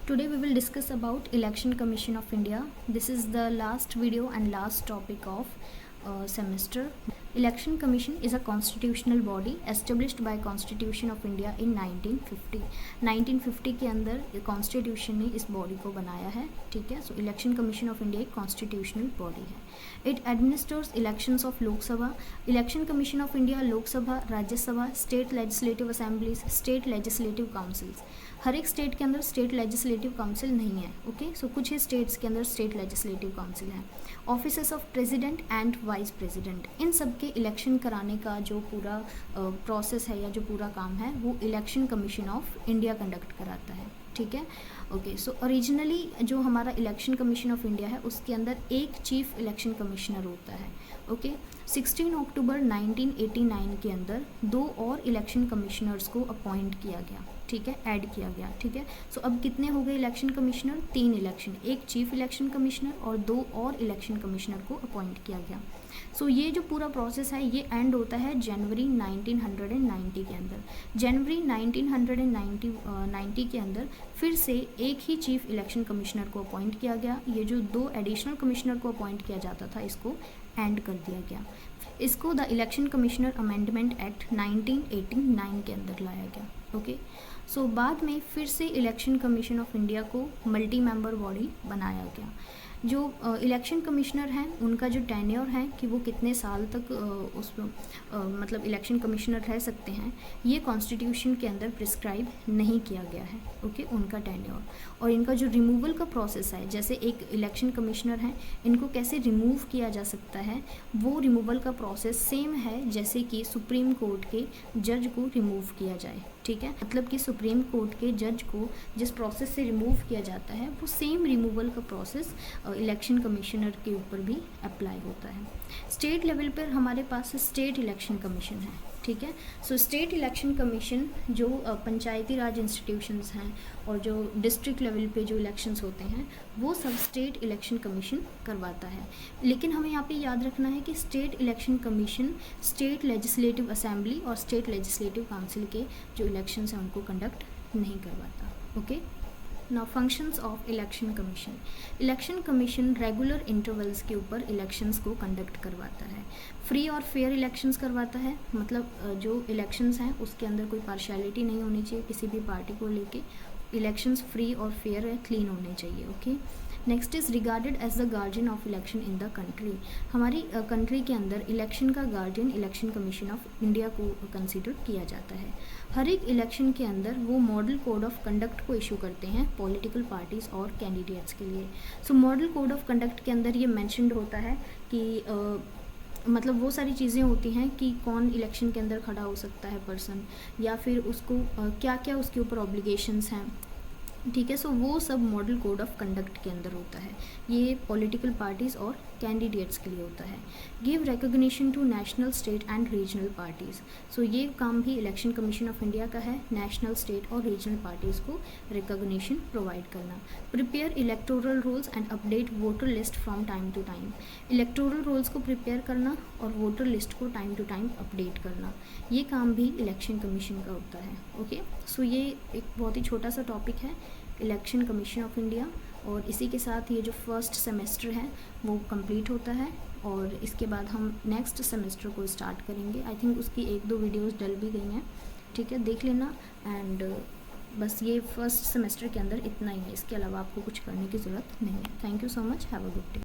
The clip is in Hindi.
Today we will discuss about Election Commission of India. This is the last video and last topic of semester. Election Commission is a constitutional body established by Constitution of India in 1950. 1950 के अंदर कॉन्स्टिट्यूशन ने इस बॉडी को बनाया है, ठीक है. So election commission of India एक कॉन्स्टिट्यूशनल बॉडी है. It administers elections of Lok Sabha. Election commission of India Lok Sabha, Rajya Sabha, state legislative assemblies, state legislative councils. हर एक स्टेट के अंदर स्टेट लेजिस्लेटिव काउंसिल नहीं है, ओके. सो कुछ ही स्टेट्स के अंदर स्टेट लेजिस्लेटिव काउंसिल है. Offices of president and vice president, इन सब के इलेक्शन कराने का जो पूरा प्रोसेस है या जो पूरा काम है वो election commission of India conduct कराता है, ठीक है. ओके. सो ओरिजिनली जो हमारा इलेक्शन कमीशन ऑफ इंडिया है उसके अंदर एक चीफ इलेक्शन कमिश्नर होता है, ओके. 16 अक्टूबर 1989 के अंदर 2 और इलेक्शन कमिश्नर्स को अपॉइंट किया गया, ठीक है, ऐड किया गया, ठीक है. सो अब कितने हो गए इलेक्शन कमिश्नर? 3 इलेक्शन, एक चीफ इलेक्शन कमिश्नर और 2 और इलेक्शन कमिश्नर को अपॉइंट किया गया. सो ये जो पूरा प्रोसेस है ये एंड होता है जनवरी 1990 के अंदर. जनवरी 1990 के अंदर फिर से एक ही चीफ इलेक्शन कमिश्नर को अपॉइंट किया गया. ये जो 2 एडिशनल कमिश्नर को अपॉइंट किया जाता था इसको एंड कर दिया गया. इसको the election commissioner amendment act 1989 के अंदर लाया गया, ओके. सो बाद में फिर से इलेक्शन कमीशन ऑफ इंडिया को मल्टी मेंबर बॉडी बनाया गया. जो इलेक्शन कमिश्नर हैं उनका जो टेन्योर है कि वो कितने साल तक मतलब इलेक्शन कमिश्नर रह सकते हैं ये कॉन्स्टिट्यूशन के अंदर प्रिस्क्राइब नहीं किया गया है, ओके, उनका टेन्योर. और इनका जो रिमूवल का प्रोसेस है, जैसे एक इलेक्शन कमिश्नर हैं इनको कैसे रिमूव किया जा सकता है वो रिमूवल का प्रोसेस सेम है जैसे कि सुप्रीम कोर्ट के जज को रिमूव किया जाए, ठीक है. मतलब कि सुप्रीम कोर्ट के जज को जिस प्रोसेस से रिमूव किया जाता है वो सेम रिमूवल का प्रोसेस इलेक्शन कमिश्नर के ऊपर भी अप्लाई होता है. स्टेट लेवल पर हमारे पास स्टेट इलेक्शन कमीशन है, ठीक है. सो स्टेट इलेक्शन कमीशन जो पंचायती राज इंस्टीट्यूशंस हैं और जो डिस्ट्रिक्ट लेवल पे जो इलेक्शंस होते हैं वो सब स्टेट इलेक्शन कमीशन करवाता है. लेकिन हमें यहाँ पे याद रखना है कि state election commission state legislative assembly और स्टेट लेजिस्लेटिव काउंसिल के जो इलेक्शंस हैं उनको कंडक्ट नहीं करवाता, okay. Now functions of election commission. Election commission regular intervals के ऊपर इलेक्शंस को कंडक्ट करवाता है. फ्री और फेयर इलेक्शंस करवाता है, मतलब जो इलेक्शंस हैं उसके अंदर कोई पार्शियलिटी नहीं होनी चाहिए किसी भी पार्टी को लेके. इलेक्शंस फ्री और फेयर है, क्लीन होने चाहिए, okay. Next is regarded as the guardian of election in the country. हमारी कंट्री के अंदर इलेक्शन का guardian election commission of India को कंसिडर किया जाता है. हर एक इलेक्शन के अंदर वो मॉडल कोड ऑफ कंडक्ट को इशू करते हैं पॉलिटिकल पार्टीज़ और कैंडिडेट्स के लिए. So model code of conduct के अंदर ये मैंशनड होता है कि मतलब वो सारी चीज़ें होती हैं कि कौन इलेक्शन के अंदर खड़ा हो सकता है पर्सन, या फिर उसको क्या क्या उसके ऊपर ऑब्लिगेशंस हैं, ठीक है. सो वो सब मॉडल कोड ऑफ कंडक्ट के अंदर होता है. ये पॉलिटिकल पार्टीज़ और कैंडिडेट्स के लिए होता है. Give recognition to national, state and regional parties. So ये काम भी इलेक्शन कमीशन ऑफ इंडिया का है, नेशनल, स्टेट और रीजनल पार्टीज़ को रिकॉग्निशन प्रोवाइड करना. Prepare electoral rolls and update voter list from time to time. Electoral rolls को प्रिपेयर करना और वोटर लिस्ट को टाइम टू टाइम अपडेट करना, ये काम भी इलेक्शन कमीशन का होता है, ओके. सो ये एक बहुत ही छोटा सा टॉपिक है इलेक्शन कमीशन ऑफ इंडिया, और इसी के साथ ये जो फर्स्ट सेमेस्टर है वो कंप्लीट होता है और इसके बाद हम नेक्स्ट सेमेस्टर को स्टार्ट करेंगे. आई थिंक उसकी 1-2 वीडियोस डल भी गई हैं, ठीक है, देख लेना. एंड बस ये फर्स्ट सेमेस्टर के अंदर इतना ही है, इसके अलावा आपको कुछ करने की ज़रूरत नहीं है. Thank you so much, have a good day.